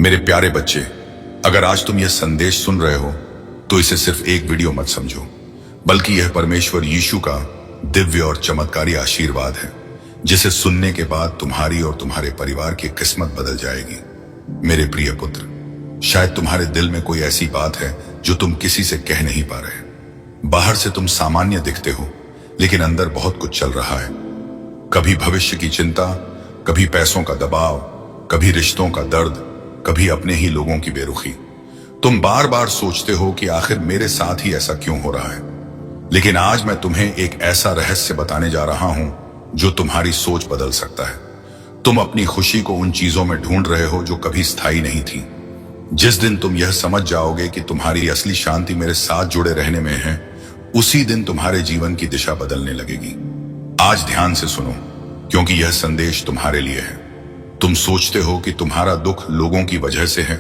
मेरे प्यारे बच्चे, अगर आज तुम यह संदेश सुन रहे हो तो इसे सिर्फ एक वीडियो मत समझो, बल्कि यह परमेश्वर यीशु का दिव्य और चमत्कारी आशीर्वाद है, जिसे सुनने के बाद तुम्हारी और तुम्हारे परिवार की किस्मत बदल जाएगी। मेरे प्रिय पुत्र, शायद तुम्हारे दिल में कोई ऐसी बात है जो तुम किसी से कह नहीं पा रहे। बाहर से तुम सामान्य दिखते हो, लेकिन अंदर बहुत कुछ चल रहा है। कभी भविष्य की चिंता, कभी पैसों का दबाव, कभी रिश्तों का दर्द, कभी अपने ही लोगों की बेरुखी। तुम बार बार सोचते हो कि आखिर मेरे साथ ही ऐसा क्यों हो रहा है। लेकिन आज मैं तुम्हें एक ऐसा रहस्य बताने जा रहा हूं जो तुम्हारी सोच बदल सकता है। तुम अपनी खुशी को उन चीजों में ढूंढ रहे हो जो कभी स्थायी नहीं थी। जिस दिन तुम यह समझ जाओगे कि तुम्हारी असली शांति मेरे साथ जुड़े रहने में है, उसी दिन तुम्हारे जीवन की दिशा बदलने लगेगी। आज ध्यान से सुनो, क्योंकि यह संदेश तुम्हारे लिए है। तुम सोचते हो कि तुम्हारा दुख लोगों की वजह से है,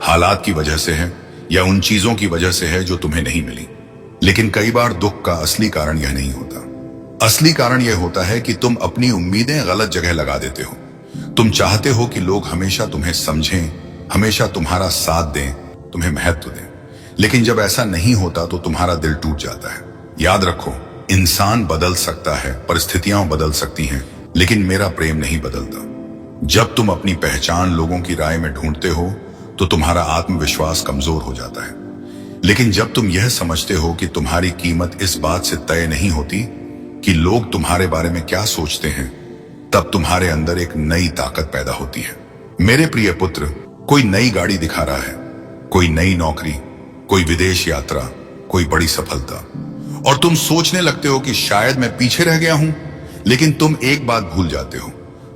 हालात की वजह से है, या उन चीजों की वजह से है जो तुम्हें नहीं मिली। लेकिन कई बार दुख का असली कारण यह नहीं होता। असली कारण यह होता है कि तुम अपनी उम्मीदें गलत जगह लगा देते हो। तुम चाहते हो कि लोग हमेशा तुम्हें समझें, हमेशा तुम्हारा साथ दें, तुम्हें महत्व दें। लेकिन जब ऐसा नहीं होता तो तुम्हारा दिल टूट जाता है। याद रखो, इंसान बदल सकता है, परिस्थितियां बदल सकती हैं, लेकिन मेरा प्रेम नहीं बदलता। जब तुम अपनी पहचान लोगों की राय में ढूंढते हो तो तुम्हारा आत्मविश्वास कमजोर हो जाता है। लेकिन जब तुम यह समझते हो कि तुम्हारी कीमत इस बात से तय नहीं होती कि लोग तुम्हारे बारे में क्या सोचते हैं, तब तुम्हारे अंदर एक नई ताकत पैदा होती है। मेरे प्रिय पुत्र, कोई नई गाड़ी दिखा रहा है, कोई नई नौकरी, कोई विदेश यात्रा, कोई बड़ी सफलता, और तुम सोचने लगते हो कि शायद मैं पीछे रह गया हूं। लेकिन तुम एक बात भूल जाते हो,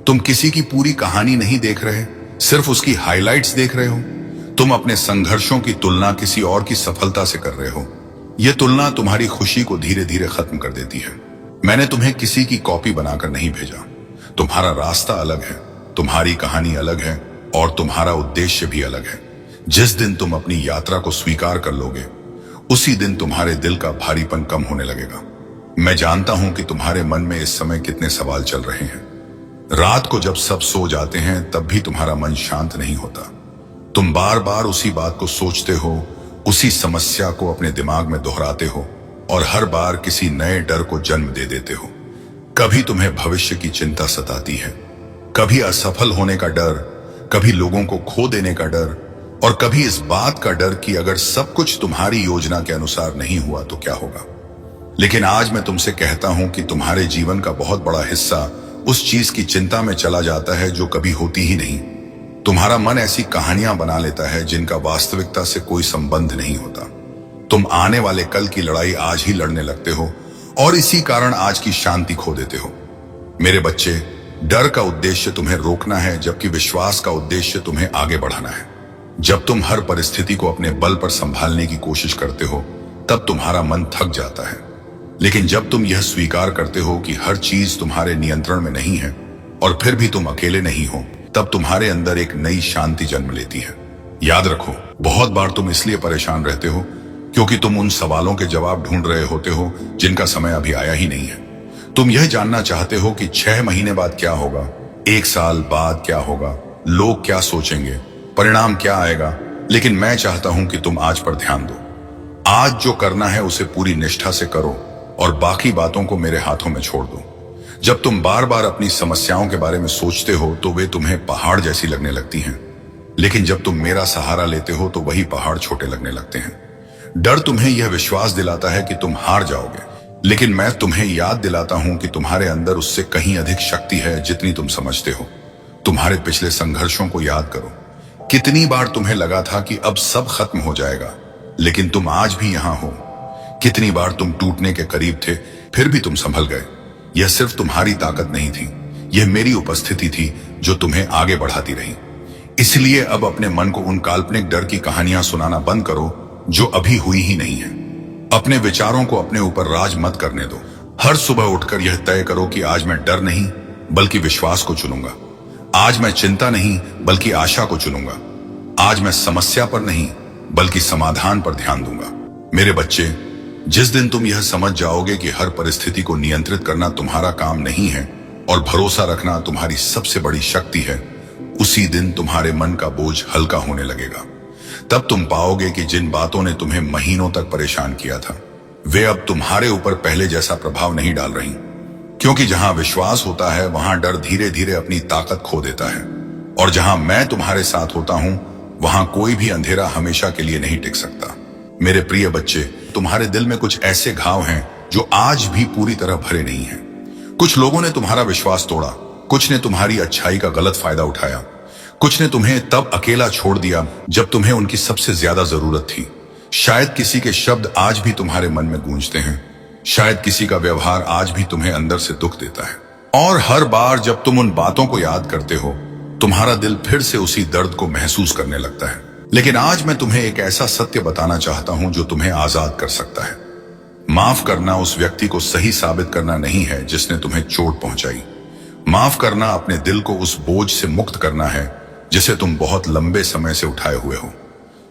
तुम किसी की पूरी कहानी नहीं देख रहे, सिर्फ उसकी हाइलाइट्स देख रहे हो। तुम अपने संघर्षों की तुलना किसी और की सफलता से कर रहे हो। यह तुलना तुम्हारी खुशी को धीरे धीरे खत्म कर देती है। मैंने तुम्हें किसी की कॉपी बनाकर नहीं भेजा। तुम्हारा रास्ता अलग है, तुम्हारी कहानी अलग है, और तुम्हारा उद्देश्य भी अलग है। जिस दिन तुम अपनी यात्रा को स्वीकार कर लोगे, उसी दिन तुम्हारे दिल का भारीपन कम होने लगेगा। मैं जानता हूं कि तुम्हारे मन में इस समय कितने सवाल चल रहे हैं। रात को जब सब सो जाते हैं तब भी तुम्हारा मन शांत नहीं होता। तुम बार बार उसी बात को सोचते हो, उसी समस्या को अपने दिमाग में दोहराते हो, और हर बार किसी नए डर को जन्म दे देते हो। कभी तुम्हें भविष्य की चिंता सताती है, कभी असफल होने का डर, कभी लोगों को खो देने का डर, और कभी इस बात का डर कि अगर सब कुछ तुम्हारी योजना के अनुसार नहीं हुआ तो क्या होगा। लेकिन आज मैं तुमसे कहता हूं कि तुम्हारे जीवन का बहुत बड़ा हिस्सा उस चीज की चिंता में चला जाता है जो कभी होती ही नहीं। तुम्हारा मन ऐसी कहानियां बना लेता है जिनका वास्तविकता से कोई संबंध नहीं होता। तुम आने वाले कल की लड़ाई आज ही लड़ने लगते हो, और इसी कारण आज की शांति खो देते हो। मेरे बच्चे, डर का उद्देश्य तुम्हें रोकना है, जबकि विश्वास का उद्देश्य तुम्हें आगे बढ़ाना है। जब तुम हर परिस्थिति को अपने बल पर संभालने की कोशिश करते हो, तब तुम्हारा मन थक जाता है। लेकिन जब तुम यह स्वीकार करते हो कि हर चीज तुम्हारे नियंत्रण में नहीं है, और फिर भी तुम अकेले नहीं हो, तब तुम्हारे अंदर एक नई शांति जन्म लेती है। याद रखो, बहुत बार तुम इसलिए परेशान रहते हो क्योंकि तुम उन सवालों के जवाब ढूंढ रहे होते हो जिनका समय अभी आया ही नहीं है। तुम यह जानना चाहते हो कि 6 महीने बाद क्या होगा, 1 साल बाद क्या होगा, लोग क्या सोचेंगे, परिणाम क्या आएगा। लेकिन मैं चाहता हूं कि तुम आज पर ध्यान दो। आज जो करना है उसे पूरी निष्ठा से करो, और बाकी बातों को मेरे हाथों में छोड़ दो। जब तुम बार बार अपनी समस्याओं के बारे में सोचते हो तो वे तुम्हें पहाड़ जैसी लगने लगती हैं, लेकिन जब तुम मेरा सहारा लेते हो तो वही पहाड़ छोटे लगने लगते हैं। डर तुम्हें यह विश्वास दिलाता है कि तुम हार जाओगे, लेकिन मैं तुम्हें याद दिलाता हूं कि तुम्हारे अंदर उससे कहीं अधिक शक्ति है जितनी तुम समझते हो। तुम्हारे पिछले संघर्षों को याद करो। कितनी बार तुम्हें लगा था कि अब सब खत्म हो जाएगा, लेकिन तुम आज भी यहां हो। कितनी बार तुम टूटने के करीब थे, फिर भी तुम संभल गए। यह सिर्फ तुम्हारी ताकत नहीं थी, यह मेरी उपस्थिति थी जो तुम्हें आगे बढ़ाती रही। इसलिए अब अपने मन को उन काल्पनिक डर की कहानियां सुनाना बंद करो जो अभी हुई ही नहीं है। अपने विचारों को अपने ऊपर राज मत करने दो। हर सुबह उठकर यह तय करो कि आज मैं डर नहीं बल्कि विश्वास को चुनूंगा। आज मैं चिंता नहीं बल्कि आशा को चुनूंगा। आज मैं समस्या पर नहीं बल्कि समाधान पर ध्यान दूंगा। मेरे बच्चे, जिस दिन तुम यह समझ जाओगे कि हर परिस्थिति को नियंत्रित करना तुम्हारा काम नहीं है और भरोसा रखना तुम्हारी सबसे बड़ी शक्ति है, उसी दिन तुम्हारे मन का बोझ हल्का होने लगेगा। तब तुम पाओगे कि जिन बातों ने तुम्हें महीनों तक परेशान किया था, वे अब तुम्हारे ऊपर पहले जैसा प्रभाव नहीं डाल रही, क्योंकि जहां विश्वास होता है वहां डर धीरे धीरे अपनी ताकत खो देता है। और जहां मैं तुम्हारे साथ होता हूं, वहां कोई भी अंधेरा हमेशा के लिए नहीं टिक सकता। मेरे प्रिय बच्चे, तुम्हारे दिल में कुछ ऐसे घाव हैं जो आज भी पूरी तरह भरे नहीं हैं। कुछ लोगों ने तुम्हारा विश्वास तोड़ा, कुछ ने तुम्हारी अच्छाई का गलत फायदा उठाया, कुछ ने तुम्हें तब अकेला छोड़ दिया जब तुम्हें उनकी सबसे ज्यादा जरूरत थी। शायद किसी के शब्द आज भी तुम्हारे मन में गूंजते हैं, शायद किसी का व्यवहार आज भी तुम्हें अंदर से दुख देता है। और हर बार जब तुम उन बातों को याद करते हो, तुम्हारा दिल फिर से उसी दर्द को महसूस करने लगता है। लेकिन आज मैं तुम्हें एक ऐसा सत्य बताना चाहता हूं जो तुम्हें आजाद कर सकता है। माफ करना उस व्यक्ति को सही साबित करना नहीं है जिसने तुम्हें चोट पहुंचाई। माफ करना अपने दिल को उस बोझ से मुक्त करना है जिसे तुम बहुत लंबे समय से उठाए हुए हो।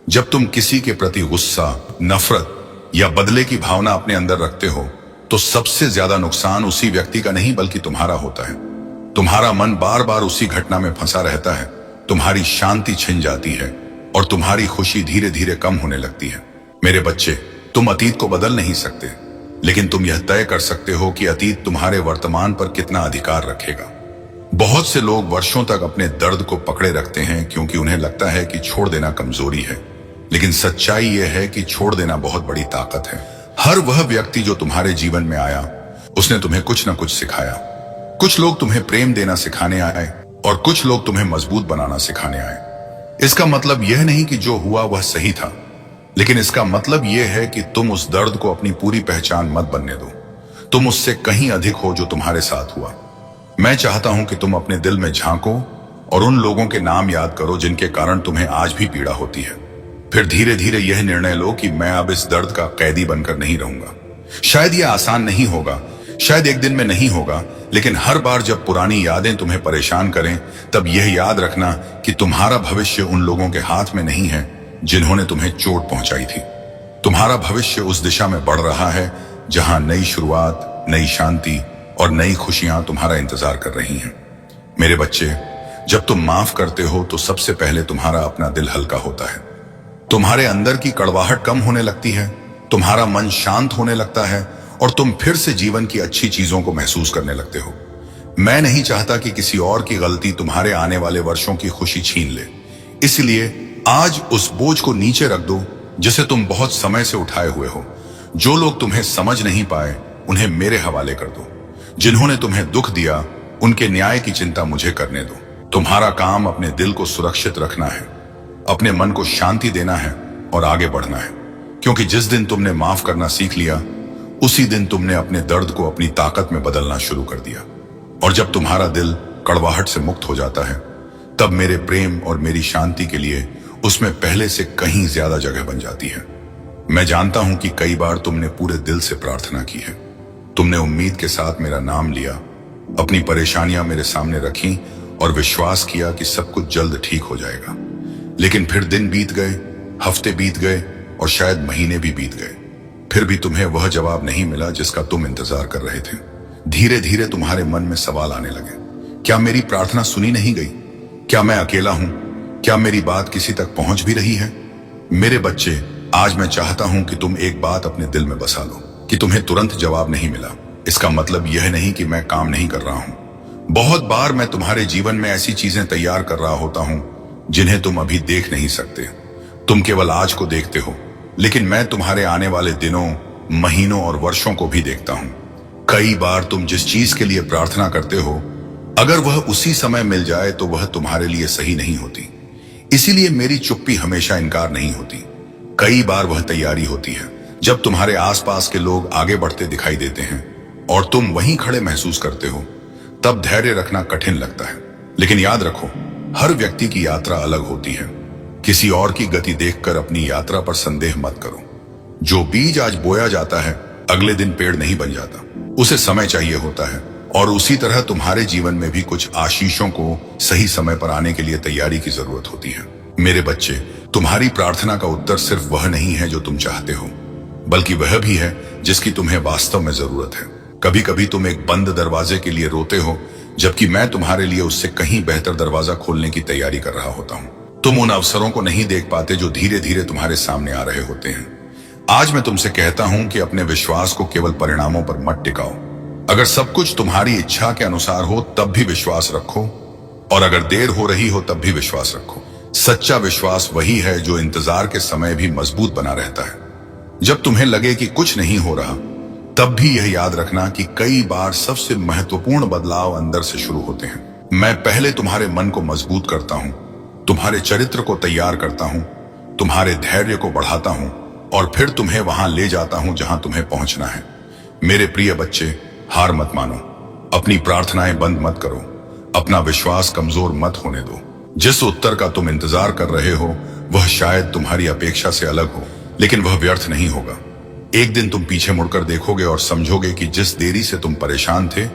जब तुम किसी के प्रति गुस्सा, नफरत या बदले की भावना अपने अंदर रखते हो, तो सबसे ज्यादा नुकसान उसी व्यक्ति का नहीं बल्कि तुम्हारा होता है। तुम्हारा मन बार बार उसी घटना में फंसा रहता है, तुम्हारी शांति छिन जाती है और तुम्हारी खुशी धीरे धीरे कम होने लगती है। मेरे बच्चे, तुम अतीत को बदल नहीं सकते, लेकिन तुम यह तय कर सकते हो कि अतीत तुम्हारे वर्तमान पर कितना अधिकार रखेगा। बहुत से लोग वर्षों तक अपने दर्द को पकड़े रखते हैं क्योंकि उन्हें लगता है कि छोड़ देना कमजोरी है, लेकिन सच्चाई यह है कि छोड़ देना बहुत बड़ी ताकत है। हर वह व्यक्ति जो तुम्हारे जीवन में आया, उसने तुम्हें कुछ न कुछ सिखाया। कुछ लोग तुम्हें प्रेम देना सिखाने आए और कुछ लोग तुम्हें मजबूत बनाना सिखाने आए। इसका मतलब यह नहीं कि जो हुआ वह सही था, लेकिन इसका मतलब यह है कि तुम उस दर्द को अपनी पूरी पहचान मत बनने दो। तुम उससे कहीं अधिक हो जो तुम्हारे साथ हुआ। मैं चाहता हूं कि तुम अपने दिल में झांको और उन लोगों के नाम याद करो जिनके कारण तुम्हें आज भी पीड़ा होती है। फिर धीरे धीरे यह निर्णय लो कि मैं अब इस दर्द का कैदी बनकर नहीं रहूंगा। शायद यह आसान नहीं होगा, शायद एक दिन में नहीं होगा, लेकिन हर बार जब पुरानी यादें तुम्हें परेशान करें, तब यह याद रखना कि तुम्हारा भविष्य उन लोगों के हाथ में नहीं है जिन्होंने तुम्हें चोट पहुंचाई थी। तुम्हारा भविष्य उस दिशा में बढ़ रहा है जहां नई शुरुआत, नई शांति और नई खुशियां तुम्हारा इंतजार कर रही हैं। मेरे बच्चे, जब तुम माफ करते हो तो सबसे पहले तुम्हारा अपना दिल हल्का होता है। तुम्हारे अंदर की कड़वाहट कम होने लगती है, तुम्हारा मन शांत होने लगता है और तुम फिर से जीवन की अच्छी चीजों को महसूस करने लगते हो। मैं नहीं चाहता कि किसी और की गलती तुम्हारे आने वाले वर्षों की खुशी छीन ले। इसलिए आज उस बोझ को नीचे रख दो जिसे तुम बहुत समय से उठाए हुए हो। जो लोग तुम्हें समझ नहीं पाए, उन्हें मेरे हवाले कर दो। जिन्होंने तुम्हें दुख दिया, उनके न्याय की चिंता मुझे करने दो। तुम्हारा काम अपने दिल को सुरक्षित रखना है, अपने मन को शांति देना है और आगे बढ़ना है। क्योंकि जिस दिन तुमने माफ करना सीख लिया, उसी दिन तुमने अपने दर्द को अपनी ताकत में बदलना शुरू कर दिया। और जब तुम्हारा दिल कड़वाहट से मुक्त हो जाता है, तब मेरे प्रेम और मेरी शांति के लिए उसमें पहले से कहीं ज्यादा जगह बन जाती है। मैं जानता हूं कि कई बार तुमने पूरे दिल से प्रार्थना की है। तुमने उम्मीद के साथ मेरा नाम लिया, अपनी परेशानियां मेरे सामने रखी और विश्वास किया कि सब कुछ जल्द ठीक हो जाएगा। लेकिन फिर दिन बीत गए, हफ्ते बीत गए और शायद महीने भी बीत गए। फिर भी तुम्हें वह जवाब नहीं मिला जिसका तुम इंतजार कर रहे थे। धीरे धीरे तुम्हारे मन में सवाल आने लगे। क्या मेरी प्रार्थना सुनी नहीं गई? क्या मैं अकेला हूं? क्या मेरी बात किसी तक पहुंच भी रही है? मेरे बच्चे, आज मैं चाहता हूं कि तुम एक बात अपने दिल में बसा लो कि तुम्हें तुरंत जवाब नहीं मिला, इसका मतलब यह नहीं कि मैं काम नहीं कर रहा हूं। बहुत बार मैं तुम्हारे जीवन में ऐसी चीजें तैयार कर रहा होता हूं जिन्हें तुम अभी देख नहीं सकते। तुम केवल आज को देखते हो, लेकिन मैं तुम्हारे आने वाले दिनों, महीनों और वर्षों को भी देखता हूं। कई बार तुम जिस चीज के लिए प्रार्थना करते हो, अगर वह उसी समय मिल जाए तो वह तुम्हारे लिए सही नहीं होती। इसीलिए मेरी चुप्पी हमेशा इनकार नहीं होती। कई बार वह तैयारी होती है जब तुम्हारे आसपास के लोग आगे बढ़ते दिखाई देते हैं और तुम वहीं खड़े महसूस करते हो, तब धैर्य रखना कठिन लगता है। लेकिन याद रखो, हर व्यक्ति की यात्रा अलग होती है। किसी और की गति देखकर अपनी यात्रा पर संदेह मत करो। जो बीज आज बोया जाता है, अगले दिन पेड़ नहीं बन जाता, उसे समय चाहिए होता है। और उसी तरह तुम्हारे जीवन में भी कुछ आशीषों को सही समय पर आने के लिए तैयारी की जरूरत होती है। मेरे बच्चे, तुम्हारी प्रार्थना का उत्तर सिर्फ वह नहीं है जो तुम चाहते हो, बल्कि वह भी है जिसकी तुम्हें वास्तव में जरूरत है। कभी कभी तुम एक बंद दरवाजे के लिए रोते हो, जबकि मैं तुम्हारे लिए उससे कहीं बेहतर दरवाजा खोलने की तैयारी कर रहा होता हूं। तुम उन अवसरों को नहीं देख पाते जो धीरे धीरे तुम्हारे सामने आ रहे होते हैं। आज मैं तुमसे कहता हूं कि अपने विश्वास को केवल परिणामों पर मत टिकाओ। अगर सब कुछ तुम्हारी इच्छा के अनुसार हो तब भी विश्वास रखो, और अगर देर हो रही हो तब भी विश्वास रखो। सच्चा विश्वास वही है जो इंतजार के समय भी मजबूत बना रहता है। जब तुम्हें लगे कि कुछ नहीं हो रहा, तब भी यह याद रखना कि कई बार सबसे महत्वपूर्ण बदलाव अंदर से शुरू होते हैं। मैं पहले तुम्हारे मन को मजबूत करता हूं, तुम्हारे चरित्र को तैयार करता हूं, तुम्हारे धैर्य को बढ़ाता हूं, और फिर तुम्हें वहां ले जाता हूं जहां तुम्हें पहुंचना है। मेरे प्रिय बच्चे, हार मत मानो, अपनी प्रार्थनाएं बंद मत करो, अपना विश्वास कमजोर मत होने दो। जिस उत्तर का तुम इंतजार कर रहे हो वह शायद तुम्हारी अपेक्षा से अलग हो, लेकिन वह व्यर्थ नहीं होगा। एक दिन तुम पीछे मुड़कर देखोगे और समझोगे कि जिस देरी से तुम परेशान थे,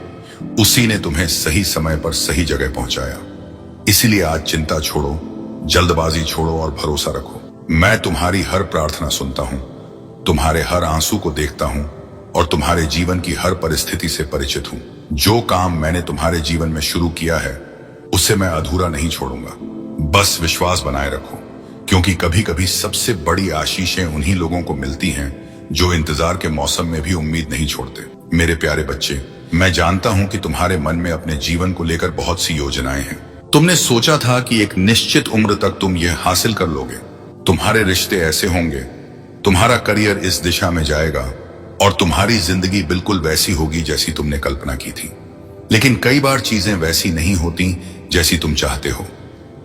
उसी ने तुम्हें सही समय पर सही जगह पहुंचाया। इसीलिए आज चिंता छोड़ो, जल्दबाजी छोड़ो और भरोसा रखो। मैं तुम्हारी हर प्रार्थना सुनता हूं, तुम्हारे हर आंसू को देखता हूं और तुम्हारे जीवन की हर परिस्थिति से परिचित हूं। जो काम मैंने तुम्हारे जीवन में शुरू किया है उसे मैं अधूरा नहीं छोड़ूंगा। बस विश्वास बनाए रखो, क्योंकि कभी कभी सबसे बड़ी आशीषें उन्हीं लोगों को मिलती हैं जो इंतजार के मौसम में भी उम्मीद नहीं छोड़ते। मेरे प्यारे बच्चे, मैं जानता हूं कि तुम्हारे मन में अपने जीवन को लेकर बहुत सी योजनाएं हैं। तुमने सोचा था कि एक निश्चित उम्र तक तुम यह हासिल कर लोगे, तुम्हारे रिश्ते ऐसे होंगे, तुम्हारा करियर इस दिशा में जाएगा और तुम्हारी जिंदगी बिल्कुल वैसी होगी जैसी तुमने कल्पना की थी। लेकिन कई बार चीजें वैसी नहीं होती जैसी तुम चाहते हो।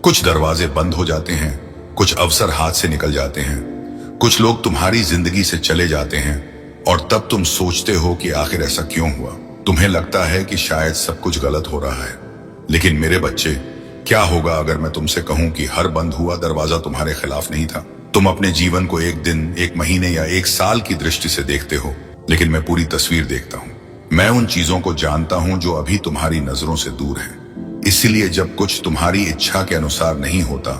कुछ दरवाजे बंद हो जाते हैं, कुछ अवसर हाथ से निकल जाते हैं, कुछ लोग तुम्हारी जिंदगी से चले जाते हैं और तब तुम सोचते हो कि आखिर ऐसा क्यों हुआ। तुम्हें लगता है कि शायद सब कुछ गलत हो रहा है। लेकिन मेरे बच्चे, क्या होगा अगर मैं तुमसे कहूं कि हर बंद हुआ दरवाजा तुम्हारे खिलाफ नहीं था। तुम अपने जीवन को एक दिन, एक महीने या एक साल की दृष्टि से देखते हो, लेकिन मैं पूरी तस्वीर देखता हूं। मैं उन चीजों को जानता हूं जो अभी तुम्हारी नजरों से दूर है। इसीलिए जब कुछ तुम्हारी इच्छा के अनुसार नहीं होता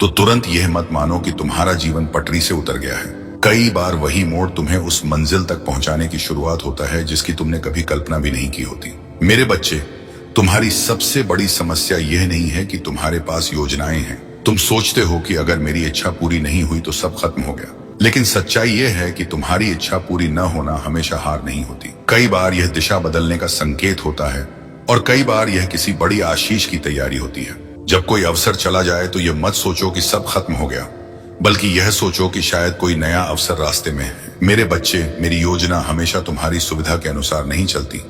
तो तुरंत यह मत मानो कि तुम्हारा जीवन पटरी से उतर गया है। कई बार वही मोड़ तुम्हें उस मंजिल तक पहुंचाने की शुरुआत होता है जिसकी तुमने कभी कल्पना भी नहीं की होती। मेरे बच्चे, तुम्हारी सबसे बड़ी समस्या यह नहीं है कि तुम्हारे पास योजनाएं हैं। तुम सोचते हो कि अगर मेरी इच्छा पूरी नहीं हुई तो सब खत्म हो गया। लेकिन सच्चाई यह है कि तुम्हारी इच्छा पूरी न होना हमेशा हार नहीं होती। कई बार यह दिशा बदलने का संकेत होता है और कई बार यह किसी बड़ी आशीष की तैयारी होती है। जब कोई अवसर चला जाए तो यह मत सोचो कि सब खत्म हो गया, बल्कि यह सोचो कि शायद कोई नया अवसर रास्ते में है। मेरे बच्चे, मेरी योजना हमेशा तुम्हारी सुविधा के अनुसार नहीं चलती,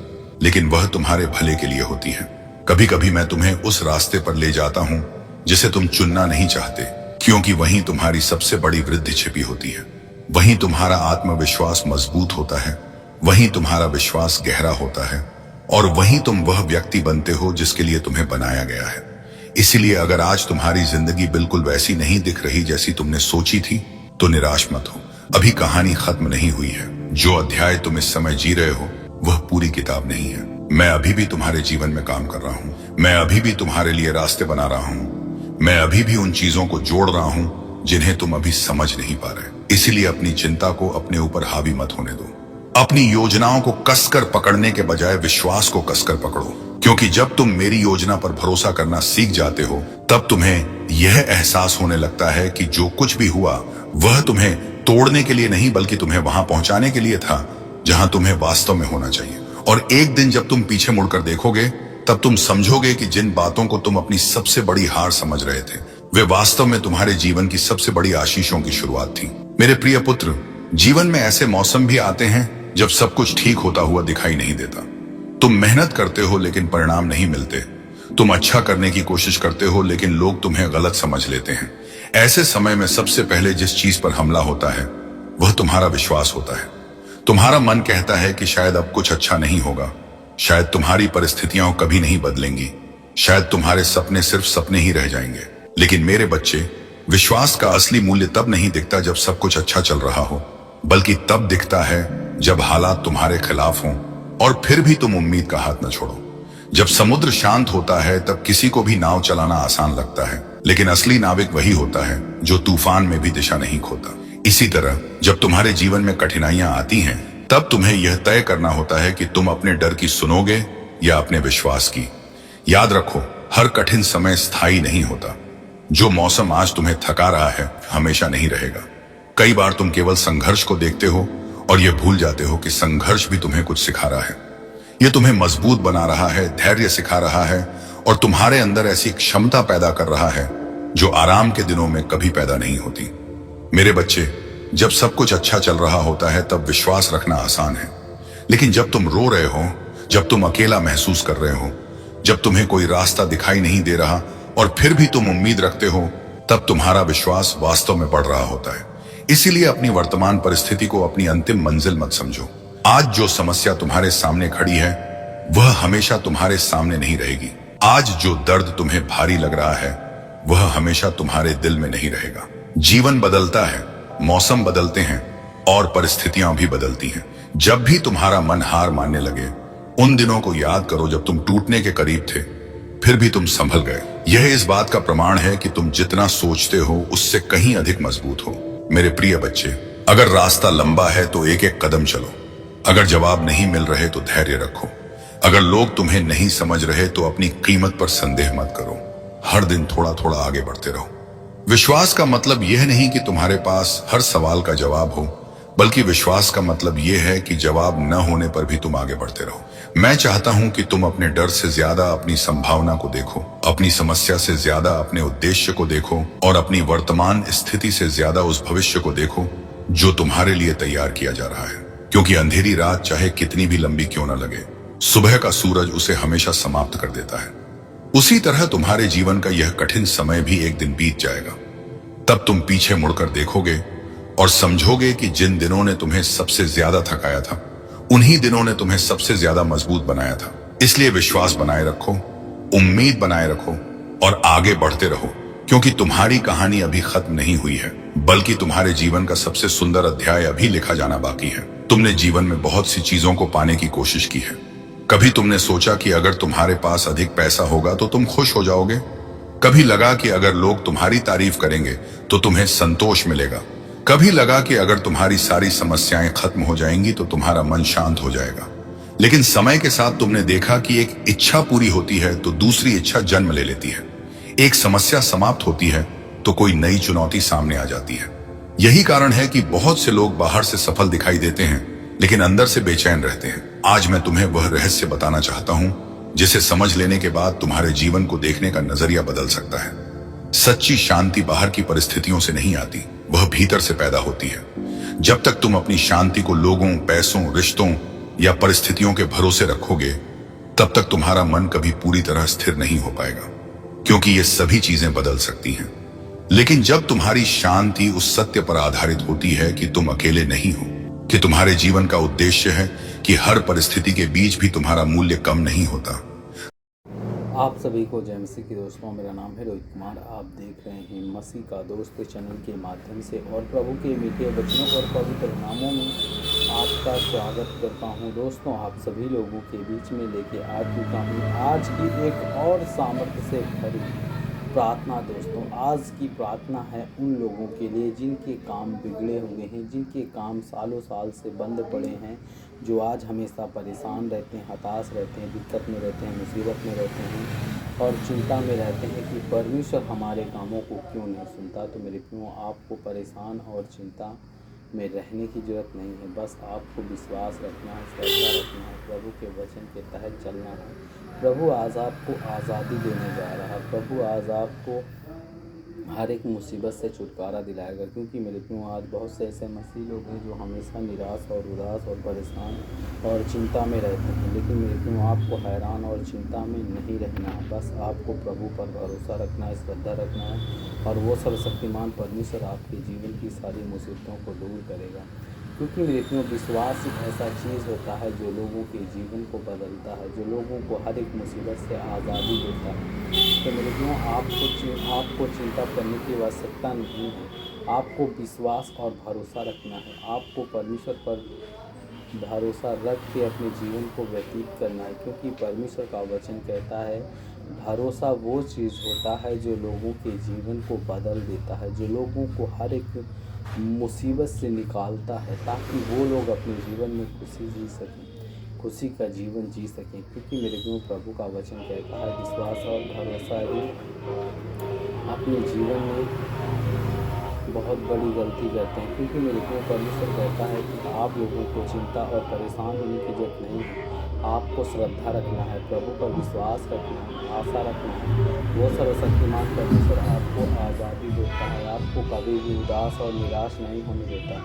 लेकिन वह तुम्हारे भले के लिए होती है। कभी कभी मैं तुम्हें उस रास्ते पर ले जाता हूं जिसे तुम चुनना नहीं चाहते, क्योंकि वहीं तुम्हारी सबसे बड़ी वृद्धि छिपी होती है। वहीं तुम्हारा आत्मविश्वास मजबूत होता है, वहीं तुम्हारा विश्वास गहरा होता है और वहीं तुम वह व्यक्ति बनते हो जिसके लिए तुम्हें बनाया गया है। इसीलिए अगर आज तुम्हारी जिंदगी बिल्कुल वैसी नहीं दिख रही जैसी तुमने सोची थी तो निराश मत हो। अभी कहानी खत्म नहीं हुई है। जो अध्याय तुम इस समय जी रहे हो वह पूरी किताब नहीं है। मैं अभी भी तुम्हारे जीवन में काम कर रहा हूँ। मैं अभी भी तुम्हारे लिए रास्ते बना रहा हूँ। मैं अभी भी उन चीजों को जोड़ रहा हूँ जिन्हें तुम अभी समझ नहीं पा रहे। इसीलिए अपनी चिंता को अपने ऊपर हावी मत होने दो। अपनी योजनाओं को कसकर पकड़ने के बजाय विश्वास को कसकर पकड़ो, क्योंकि जब तुम मेरी योजना पर भरोसा करना सीख जाते हो तब तुम्हें यह एहसास होने लगता है कि जो कुछ भी हुआ वह तुम्हें तोड़ने के लिए नहीं बल्कि तुम्हें वहां पहुंचाने के लिए था जहां तुम्हें वास्तव में होना चाहिए। और एक दिन जब तुम पीछे मुड़कर देखोगे तब तुम समझोगे कि जिन बातों को तुम अपनी सबसे बड़ी हार समझ रहे थे वे वास्तव में तुम्हारे जीवन की सबसे बड़ी आशीषों की शुरुआत थी। मेरे प्रिय पुत्र, जीवन में ऐसे मौसम भी आते हैं जब सब कुछ ठीक होता हुआ दिखाई नहीं देता। तुम मेहनत करते हो लेकिन परिणाम नहीं मिलते। तुम अच्छा करने की कोशिश करते हो लेकिन लोग तुम्हें गलत समझ लेते हैं। ऐसे समय में सबसे पहले जिस चीज पर हमला होता है वह तुम्हारा विश्वास होता है। तुम्हारा मन कहता है कि शायद अब कुछ अच्छा नहीं होगा, शायद तुम्हारी परिस्थितियां कभी नहीं बदलेंगी, शायद तुम्हारे सपने सिर्फ सपने ही रह जाएंगे। लेकिन मेरे बच्चे, विश्वास का असली मूल्य तब नहीं दिखता जब सब कुछ अच्छा चल रहा हो, बल्कि तब दिखता है जब हालात तुम्हारे खिलाफ हों और फिर भी तुम उम्मीद का हाथ न छोड़ो। जब समुद्र शांत होता है तब किसी को भी नाव चलाना आसान लगता है, लेकिन असली नाविक वही होता है जो तूफान में भी दिशा नहीं खोता। इसी तरह जब तुम्हारे जीवन में कठिनाइयां आती हैं तब तुम्हें यह तय करना होता है कि तुम अपने डर की सुनोगे या अपने विश्वास की। याद रखो, हर कठिन समय स्थायी नहीं होता। जो मौसम आज तुम्हें थका रहा है हमेशा नहीं रहेगा। कई बार तुम केवल संघर्ष को देखते हो और यह भूल जाते हो कि संघर्ष भी तुम्हें कुछ सिखा रहा है। यह तुम्हें मजबूत बना रहा है, धैर्य सिखा रहा है और तुम्हारे अंदर ऐसी क्षमता पैदा कर रहा है जो आराम के दिनों में कभी पैदा नहीं होती। मेरे बच्चे, जब सब कुछ अच्छा चल रहा होता है तब विश्वास रखना आसान है, लेकिन जब तुम रो रहे हो, जब तुम अकेला महसूस कर रहे हो, जब तुम्हें कोई रास्ता दिखाई नहीं दे रहा और फिर भी तुम उम्मीद रखते हो, तब तुम्हारा विश्वास वास्तव में बढ़ रहा होता है। इसीलिए अपनी वर्तमान परिस्थिति को अपनी अंतिम मंजिल मत समझो। आज जो समस्या तुम्हारे सामने खड़ी है वह हमेशा तुम्हारे सामने नहीं रहेगी। आज जो दर्द तुम्हें भारी लग रहा है वह हमेशा तुम्हारे दिल में नहीं रहेगा। जीवन बदलता है, मौसम बदलते हैं और परिस्थितियां भी बदलती हैं। जब भी तुम्हारा मन हार मानने लगे, उन दिनों को याद करो जब तुम टूटने के करीब थे, फिर भी तुम संभल गए। यह इस बात का प्रमाण है कि तुम जितना सोचते हो उससे कहीं अधिक मजबूत हो। मेरे प्रिय बच्चे, अगर रास्ता लंबा है तो एक एक कदम चलो। अगर जवाब नहीं मिल रहे तो धैर्य रखो। अगर लोग तुम्हें नहीं समझ रहे तो अपनी कीमत पर संदेह मत करो। हर दिन थोड़ा थोड़ा आगे बढ़ते रहो। विश्वास का मतलब यह नहीं कि तुम्हारे पास हर सवाल का जवाब हो, बल्कि विश्वास का मतलब यह है कि जवाब न होने पर भी तुम आगे बढ़ते रहो। मैं चाहता हूं कि तुम अपने डर से ज्यादा अपनी संभावना को देखो, अपनी समस्या से ज्यादा अपने उद्देश्य को देखो और अपनी वर्तमान स्थिति से ज्यादा उस भविष्य को देखो जो तुम्हारे लिए तैयार किया जा रहा है। क्योंकि अंधेरी रात चाहे कितनी भी लंबी क्यों न लगे, सुबह का सूरज उसे हमेशा समाप्त कर देता है। उसी तरह तुम्हारे जीवन का यह कठिन समय भी एक दिन बीत जाएगा। तब तुम पीछे मुड़कर देखोगे और समझोगे कि जिन दिनों ने तुम्हें सबसे ज्यादा थकाया था, उन्हीं दिनों ने तुम्हें सबसे ज्यादा मजबूत बनाया था। इसलिए विश्वास बनाए रखो, उम्मीद बनाए रखो और आगे बढ़ते रहो, क्योंकि तुम्हारी कहानी अभी खत्म नहीं हुई है, बल्कि तुम्हारे जीवन का सबसे सुंदर अध्याय अभी लिखा जाना बाकी है। तुमने जीवन में बहुत सी चीजों को पाने की कोशिश की है। कभी तुमने सोचा कि अगर तुम्हारे पास अधिक पैसा होगा तो तुम खुश हो जाओगे। कभी लगा कि अगर लोग तुम्हारी तारीफ करेंगे तो तुम्हें संतोष मिलेगा। कभी लगा कि अगर तुम्हारी सारी समस्याएं खत्म हो जाएंगी तो तुम्हारा मन शांत हो जाएगा। लेकिन समय के साथ तुमने देखा कि एक इच्छा पूरी होती है तो दूसरी इच्छा जन्म ले लेती है। एक समस्या समाप्त होती है तो कोई नई चुनौती सामने आ जाती है। यही कारण है कि बहुत से लोग बाहर से सफल दिखाई देते हैं लेकिन अंदर से बेचैन रहते हैं। आज मैं तुम्हें वह रहस्य बताना चाहता हूं जिसे समझ लेने के बाद तुम्हारे जीवन को देखने का नजरिया बदल सकता है। सच्ची शांति बाहर की परिस्थितियों से नहीं आती, वह भीतर से पैदा होती है। जब तक तुम अपनी शांति को लोगों, पैसों, रिश्तों या परिस्थितियों के भरोसे रखोगे, तब तक तुम्हारा मन कभी पूरी तरह स्थिर नहीं हो पाएगा, क्योंकि ये सभी चीजें बदल सकती हैं। लेकिन जब तुम्हारी शांति उस सत्य पर आधारित होती है कि तुम अकेले नहीं हो, कि तुम्हारे जीवन का उद्देश्य है, कि हर परिस्थिति के बीच भी तुम्हारा मूल्य कम नहीं होता। आप सभी को जय मसीह की दोस्तों, मेरा नाम है रोहित कुमार। आप देख रहे हैं मसीह का दोस्त चैनल के माध्यम से और प्रभु के मीठे वचनों और पवित्र नामों में आपका स्वागत करता हूं। दोस्तों, आप सभी लोगों के बीच में लेके आ चुका हूं आज की एक और सामर्थ्य से भरी प्रार्थना। दोस्तों, आज की प्रार्थना है उन लोगों के लिए जिनके काम बिगड़े हुए हैं, जिनके काम सालों साल से बंद पड़े हैं, जो आज हमेशा परेशान रहते हैं, हताश रहते हैं, दिक्कत में रहते हैं, मुसीबत में रहते हैं और चिंता में रहते हैं कि परमेश्वर हमारे कामों को क्यों नहीं सुनता। तो मेरे प्रियो, आपको परेशान और चिंता में रहने की ज़रूरत नहीं है। बस आपको विश्वास रखना है, श्रद्धा रखना है, प्रभु के वचन के तहत चलना है। प्रभु आज आपको आज़ादी देने जा रहा है। प्रभु आज आपको हर एक मुसीबत से छुटकारा दिलाएगा, क्योंकि मेरे प्रियो, आज बहुत से ऐसे मसीह लोग हैं जो हमेशा निराश और उदास और परेशान और चिंता में रहते हैं। लेकिन मेरे प्रियो, आपको हैरान और चिंता में नहीं रहना है। बस आपको प्रभु पर भरोसा रखना है, श्रद्धा रखना है और वो सर्वशक्तिमान परमेश्वर आपके जीवन की सारी मुसीबतों को दूर करेगा। क्योंकि मेरे प्रियो, विश्वास एक ऐसा चीज़ होता है जो लोगों के जीवन को बदलता है, जो लोगों को हर एक मुसीबत से आज़ादी देता है। तो मेरे प्रियो, आपको चिंता करने की आवश्यकता नहीं है। आपको विश्वास और भरोसा रखना है। आपको परमेश्वर पर भरोसा रख के अपने जीवन को व्यतीत करना है, क्योंकि परमेश्वर का वचन कहता है भरोसा वो चीज़ होता है जो लोगों के जीवन को बदल देता है, जो लोगों को हर एक मुसीबत से निकालता है, ताकि वो लोग अपने जीवन में खुशी जी सकें। खुशी का जीवन जी सकें, क्योंकि मेरे गुरु प्रभु का वचन कहता है विश्वास और भरोसा ही अपने जीवन में बहुत बड़ी गलती करते हैं, क्योंकि मेरे को परमेश्वर कहता है कि आप लोगों को चिंता और परेशान होने की जरूरत नहीं है। आपको श्रद्धा रखना है, प्रभु पर विश्वास रखना है, आशा रखना है। वो सर्वशक्तिमान परमेश्वर आपको आज़ादी देता है, आपको कभी भी उदास और निराश नहीं होने देता।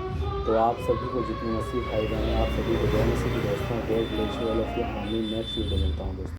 तो आप सभी को जितने मसीह भाई बहन हैं, आप सभी को जय मसीह की दोस्तों, God bless you all of you. आमीन। नेक्स्ट वीडियो मिलता हूँ दोस्तों।